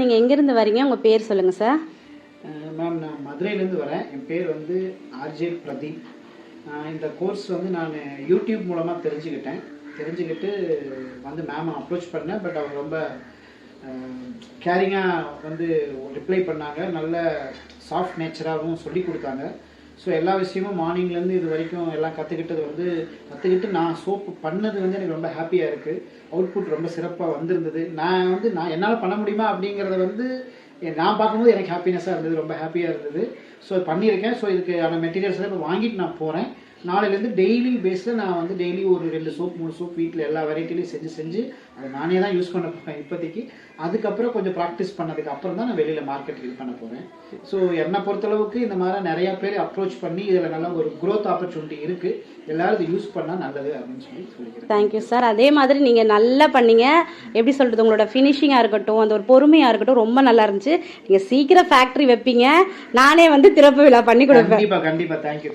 நீங்கள் எங்கேருந்து வரீங்க, உங்கள் பேர் சொல்லுங்கள் சார். மேம், நான் மதுரையிலேருந்து வரேன். என் பேர் வந்து ஆர்ஜே பிரதீப். இந்த கோர்ஸ் வந்து நான் யூடியூப் மூலமாக தெரிஞ்சுக்கிட்டு வந்து மேம் அப்ரோச் பண்ணேன். பட் அவங்க ரொம்ப கேரிங்காக வந்து ரிப்ளை பண்ணாங்க. நல்ல சாஃப்ட் நேச்சராகவும் சொல்லி கொடுத்தாங்க. ஸோ எல்லா விஷயமும் மார்னிங்லேருந்து இது வரைக்கும் எல்லாம் கற்றுக்கிட்டு நான் சோப்பு பண்ணது வந்து எனக்கு ரொம்ப ஹாப்பியாக இருக்குது. அவுட்புட் ரொம்ப சிறப்பாக வந்திருந்தது. நான் என்னால் பண்ண முடியுமா அப்படிங்கிறத வந்து நான் பார்க்கும்போது எனக்கு ஹாப்பினஸாக இருந்தது, ரொம்ப ஹாப்பியாக இருந்தது. ஸோ பண்ணியிருக்கேன். ஸோ இதுக்கான மெட்டீரியல்ஸை இப்போ வாங்கிட்டு நான் போகிறேன். நாளையிலேருந்து டெய்லி பேஸில் நான் வந்து டெய்லி ஒரு 2 சோப் 3 சோப் வீட்டில் எல்லா வெரைட்டிலையும் செஞ்சு அதை நானே தான் யூஸ் பண்ண போகிறேன் இப்போதைக்கு. அதுக்கப்புறம் கொஞ்சம் ப்ராக்டிஸ் பண்ணதுக்கு அப்புறம் தான் நான் வெளியில் மார்க்கெட்டுக்கு இது பண்ண போகிறேன். ஸோ என்னை பொறுத்தளவுக்கு இந்த மாதிரி நிறையா பேர் அப்ரோச் பண்ணி இதில் நல்ல ஒரு க்ரோத் ஆப்பர்ச்சுனிட்டி இருக்குது. எல்லோரும் இதை யூஸ் பண்ணால் நல்லது அப்படின்னு சொல்லிக்கிறேன். Thank you sir. அதே மாதிரி நீங்கள் நல்லா பண்ணீங்க. எப்படி சொல்கிறது, உங்களோட ஃபினிஷிங்காக இருக்கட்டும், அந்த ஒரு பொறுமையாக இருக்கட்டும், ரொம்ப நல்லா இருந்துச்சு. நீங்கள் சீக்கிரம் ஃபேக்ட்ரி வைப்பீங்க, நானே வந்து திறப்பு விழா பண்ணி கொடுப்பேன். கண்டிப்பாக. தேங்க்யூ.